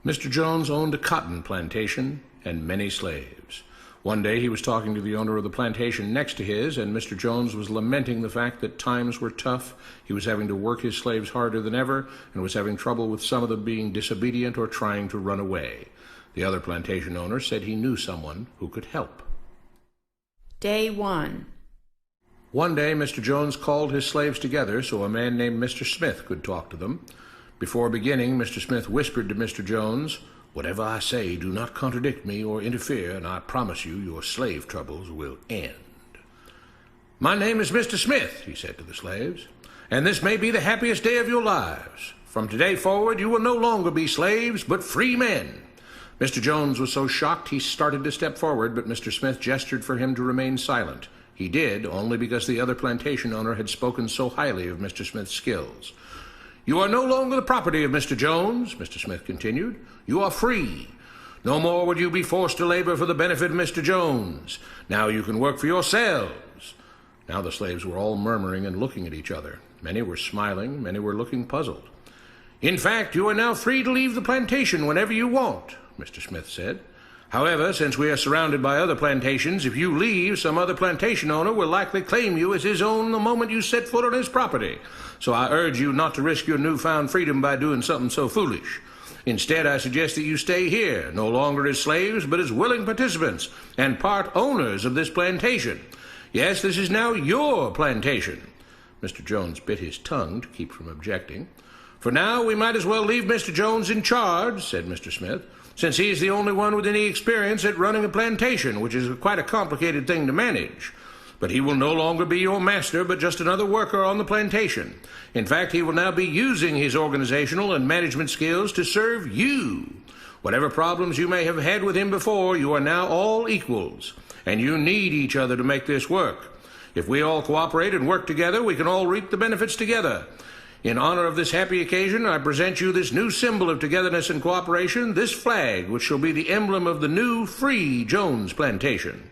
Mr. Jones owned a cotton plantation and many slaves. One day he was talking to the owner of the plantation next to his, and Mr. Jones was lamenting the fact that times were tough. He was having to work his slaves harder than ever, and was having trouble with some of them being disobedient or trying to run away. The other plantation owner said he knew someone who could help. Day 1. One day Mr. Jones called his slaves together so a man named Mr. Smith could talk to them. Before beginning, Mr. Smith whispered to Mr. Jones, "Whatever I say, do not contradict me or interfere, and I promise you your slave troubles will end." "My name is Mr. Smith," he said to the slaves, "and this may be the happiest day of your lives. From today forward, you will no longer be slaves, but free men." Mr. Jones was so shocked he started to step forward, but Mr. Smith gestured for him to remain silent. He did, only because the other plantation owner had spoken so highly of Mr. Smith's skills. "You are no longer the property of Mr. Jones," Mr. Smith continued. "You are free. No more would you be forced to labor for the benefit of Mr. Jones. Now you can work for yourselves." Now the slaves were all murmuring and looking at each other. Many were smiling, many were looking puzzled. "In fact, you are now free to leave the plantation whenever you want," Mr. Smith said. "However, since we are surrounded by other plantations, if you leave, some other plantation owner will likely claim you as his own the moment you set foot on his property. So I urge you not to risk your newfound freedom by doing something so foolish. Instead, I suggest that you stay here, no longer as slaves, but as willing participants and part owners of this plantation. Yes, this is now your plantation." Mr. Jones bit his tongue to keep from objecting. "For now, we might as well leave Mr. Jones in charge," said Mr. Smith, "since he is the only one with any experience at running a plantation, which is quite a complicated thing to manage. But he will no longer be your master, but just another worker on the plantation. In fact, he will now be using his organizational and management skills to serve you. Whatever problems you may have had with him before, you are now all equals, and you need each other to make this work. If we all cooperate and work together, we can all reap the benefits together. In honor of this happy occasion, I present you this new symbol of togetherness and cooperation, this flag, which shall be the emblem of the new, free Jones plantation."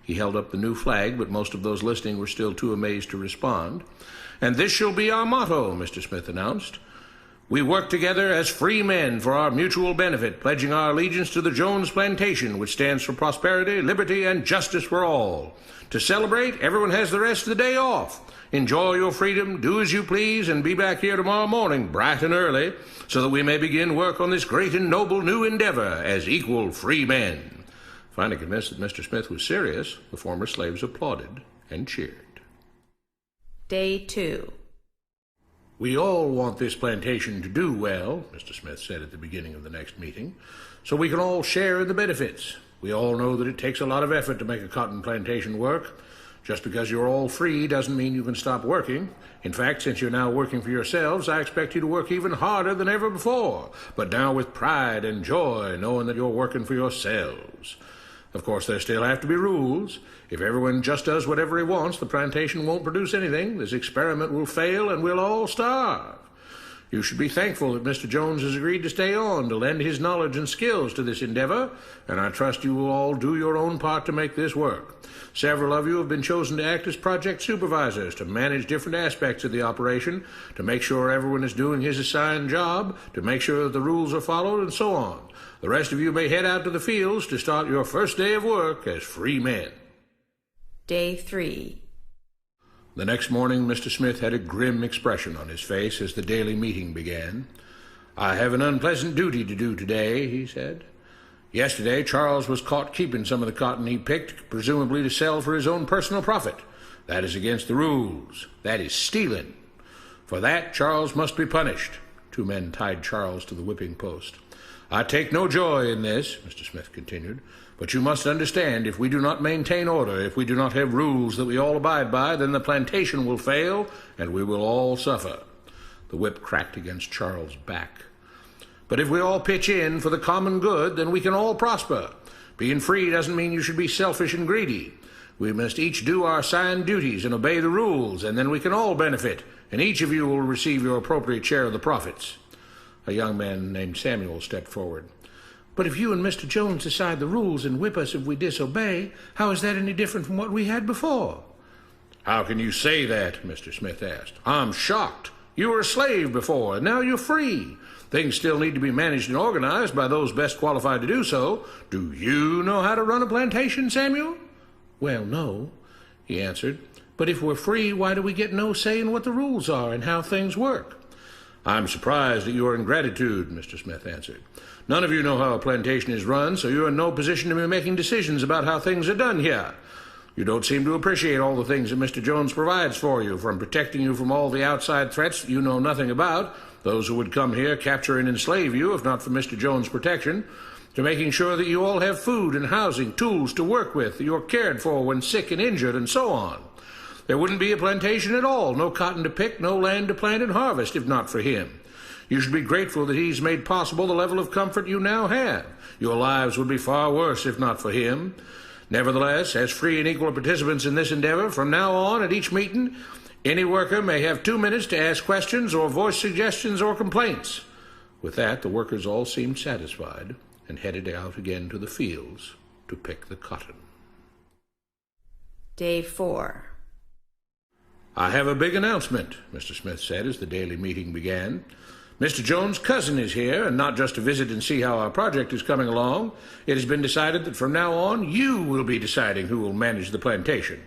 He held up the new flag, but most of those listening were still too amazed to respond. "And this shall be our motto," Mr. Smith announced. "We work together as free men for our mutual benefit, pledging our allegiance to the Jones plantation, which stands for prosperity, liberty, and justice for all. To celebrate, everyone has the rest of the day off. Enjoy your freedom, do as you please, and be back here tomorrow morning, bright and early, so that we may begin work on this great and noble new endeavor as equal free men." Finally convinced that Mr. Smith was serious, the former slaves applauded and cheered. Day 2. "We all want this plantation to do well," Mr. Smith said at the beginning of the next meeting, "so we can all share in the benefits. We all know that it takes a lot of effort to make a cotton plantation work. Just because you're all free doesn't mean you can stop working. In fact, since you're now working for yourselves, I expect you to work even harder than ever before, but now with pride and joy, knowing that you're working for yourselves. Of course, there still have to be rules. If everyone just does whatever he wants, the plantation won't produce anything. This experiment will fail, and we'll all starve. You should be thankful that Mr. Jones has agreed to stay on to lend his knowledge and skills to this endeavor, and I trust you will all do your own part to make this work. Several of you have been chosen to act as project supervisors to manage different aspects of the operation, to make sure everyone is doing his assigned job, to make sure that the rules are followed, and so on. The rest of you may head out to the fields to start your first day of work as free men." Day 3. The next morning, Mr. Smith had a grim expression on his face as the daily meeting began. "I have an unpleasant duty to do today," he said. "Yesterday, Charles was caught keeping some of the cotton he picked, presumably to sell for his own personal profit. That is against the rules. That is stealing. For that, Charles must be punished." 2 men tied Charles to the whipping post. "I take no joy in this," Mr. Smith continued, "but you must understand, if we do not maintain order, if we do not have rules that we all abide by, then the plantation will fail, and we will all suffer." The whip cracked against Charles' back. "But if we all pitch in for the common good, then we can all prosper. Being free doesn't mean you should be selfish and greedy. We must each do our assigned duties and obey the rules, and then we can all benefit, and each of you will receive your appropriate share of the profits." A young man named Samuel stepped forward. "But if you and Mr. Jones decide the rules and whip us if we disobey, how is that any different from what we had before?" "How can you say that?" Mr. Smith asked. "I'm shocked. You were a slave before, and now you're free. Things still need to be managed and organized by those best qualified to do so. Do you know how to run a plantation, Samuel?" "Well, no," he answered. "But if we're free, why do we get no say in what the rules are and how things work?" "I'm surprised at your ingratitude," Mr. Smith answered. "None of you know how a plantation is run, so you're in no position to be making decisions about how things are done here. You don't seem to appreciate all the things that Mr. Jones provides for you, from protecting you from all the outside threats that you know nothing about, those who would come here, capture and enslave you if not for Mr. Jones' protection, to making sure that you all have food and housing, tools to work with, that you're cared for when sick and injured, and so on. There wouldn't be a plantation at all, no cotton to pick, no land to plant and harvest, if not for him. You should be grateful that he's made possible the level of comfort you now have. Your lives would be far worse if not for him. Nevertheless, as free and equal participants in this endeavor, from now on at each meeting, any worker may have 2 minutes to ask questions or voice suggestions or complaints." With that, the workers all seemed satisfied and headed out again to the fields to pick the cotton. Day 4. "I have a big announcement," Mr. Smith said as the daily meeting began. "Mr. Jones' cousin is here, and not just to visit and see how our project is coming along. It has been decided that from now on you will be deciding who will manage the plantation.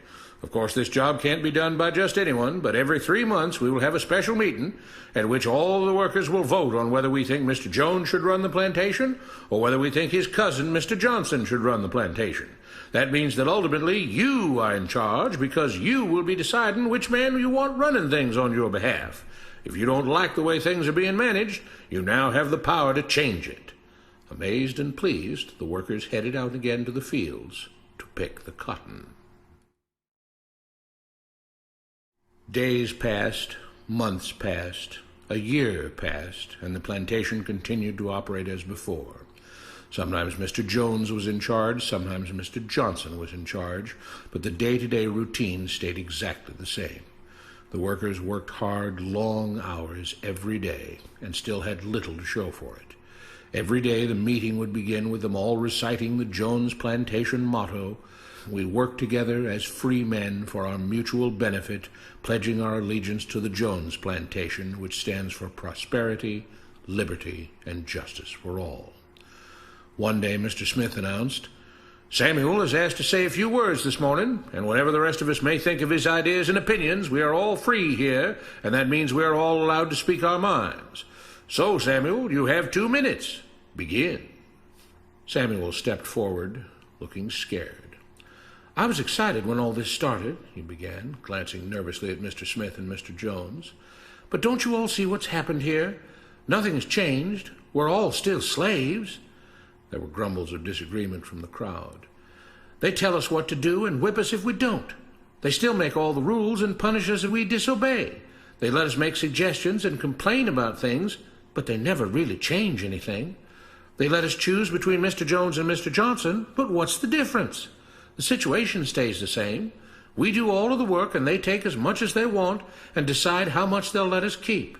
Of course, this job can't be done by just anyone, but every 3 months we will have a special meeting at which all the workers will vote on whether we think Mr. Jones should run the plantation or whether we think his cousin, Mr. Johnson, should run the plantation. That means that ultimately you are in charge because you will be deciding which man you want running things on your behalf. If you don't like the way things are being managed, you now have the power to change it." Amazed and pleased, the workers headed out again to the fields to pick the cotton. Days passed, months passed, a year passed, and the plantation continued to operate as before. Sometimes Mr. Jones was in charge, sometimes Mr. Johnson was in charge, but the day-to-day routine stayed exactly the same. The workers worked hard, long hours every day, and still had little to show for it. Every day the meeting would begin with them all reciting the Jones Plantation motto, "We work together as free men for our mutual benefit, pledging our allegiance to the Jones Plantation, which stands for prosperity, liberty, and justice for all." One day Mr. Smith announced, "Samuel is asked to say a few words this morning, and whatever the rest of us may think of his ideas and opinions, we are all free here, and that means we are all allowed to speak our minds. So, Samuel, you have 2 minutes. Begin." Samuel stepped forward, looking scared. "I was excited when all this started," he began, glancing nervously at Mr. Smith and Mr. Jones. "But don't you all see what's happened here? Nothing has changed. We're all still slaves." There were grumbles of disagreement from the crowd. "They tell us what to do and whip us if we don't. They still make all the rules and punish us if we disobey. They let us make suggestions and complain about things, but they never really change anything. They let us choose between Mr. Jones and Mr. Johnson, but what's the difference? The situation stays the same. We do all of the work and they take as much as they want and decide how much they'll let us keep.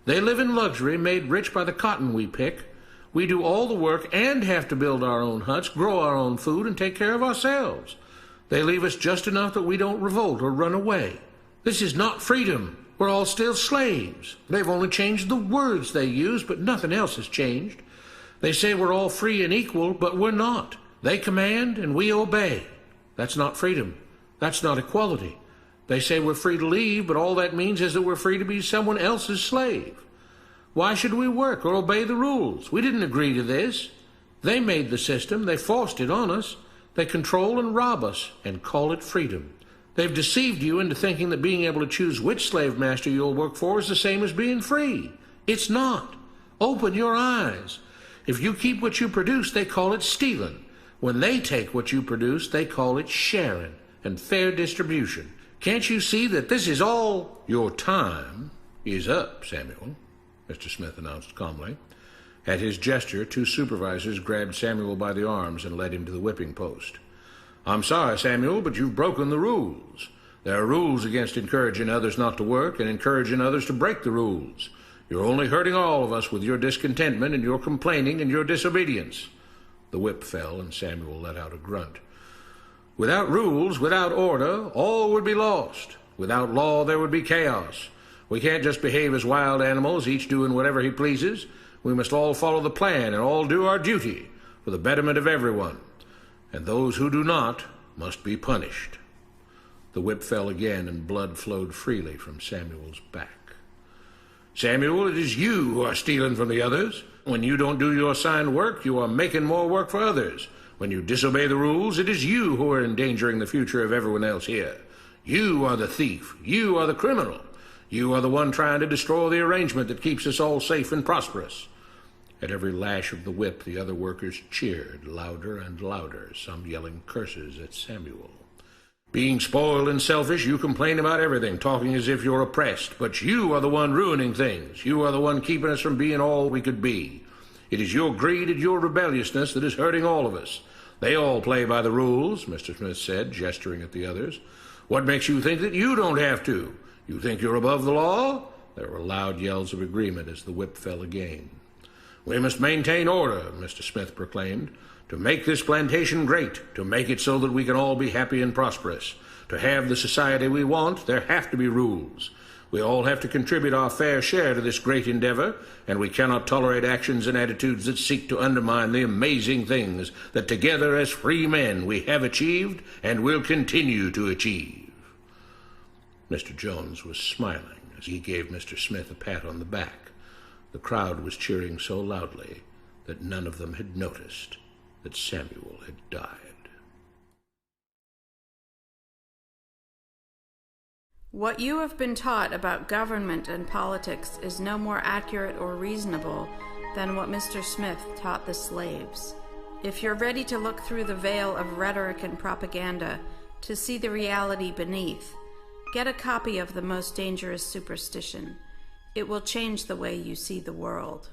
They live in luxury, made rich by the cotton we pick. We do all the work and have to build our own huts, grow our own food, and take care of ourselves. They leave us just enough that we don't revolt or run away. This is not freedom. We're all still slaves. They've only changed the words they use, but nothing else has changed. They say we're all free and equal, but we're not. They command and we obey. That's not freedom. That's not equality. They say we're free to leave, but all that means is that we're free to be someone else's slave. Why should we work or obey the rules? We didn't agree to this. They made the system. They forced it on us. They control and rob us and call it freedom. They've deceived you into thinking that being able to choose which slave master you'll work for is the same as being free. It's not. Open your eyes. If you keep what you produce, they call it stealing. When they take what you produce, they call it sharing and fair distribution. Can't you see that this is all? Your time is up, Samuel, Mr. Smith announced calmly. At his gesture, 2 supervisors grabbed Samuel by the arms and led him to the whipping post. I'm sorry, Samuel, but you've broken the rules. There are rules against encouraging others not to work and encouraging others to break the rules. You're only hurting all of us with your discontentment and your complaining and your disobedience. The whip fell, and Samuel let out a grunt. Without rules, without order, all would be lost. Without law, there would be chaos. We can't just behave as wild animals, each doing whatever he pleases. We must all follow the plan and all do our duty for the betterment of everyone, and those who do not must be punished. The whip fell again, and blood flowed freely from Samuel's back. Samuel, it is you who are stealing from the others. When you don't do your assigned work, you are making more work for others. When you disobey the rules, it is you who are endangering the future of everyone else here. You are the thief. You are the criminal. You are the one trying to destroy the arrangement that keeps us all safe and prosperous. At every lash of the whip, the other workers cheered louder and louder, some yelling curses at Samuel. Being spoiled and selfish, you complain about everything, talking as if you're oppressed. But you are the one ruining things. You are the one keeping us from being all we could be. It is your greed and your rebelliousness that is hurting all of us. They all play by the rules, Mr. Smith said, gesturing at the others. What makes you think that you don't have to? You think you're above the law? There were loud yells of agreement as the whip fell again. We must maintain order, Mr. Smith proclaimed, to make this plantation great, to make it so that we can all be happy and prosperous. To have the society we want, there have to be rules. We all have to contribute our fair share to this great endeavor, and we cannot tolerate actions and attitudes that seek to undermine the amazing things that together as free men we have achieved and will continue to achieve. Mr. Jones was smiling as he gave Mr. Smith a pat on the back. The crowd was cheering so loudly that none of them had noticed that Samuel had died. What you have been taught about government and politics is no more accurate or reasonable than what Mr. Smith taught the slaves. If you're ready to look through the veil of rhetoric and propaganda to see the reality beneath, get a copy of The Most Dangerous Superstition. It will change the way you see the world.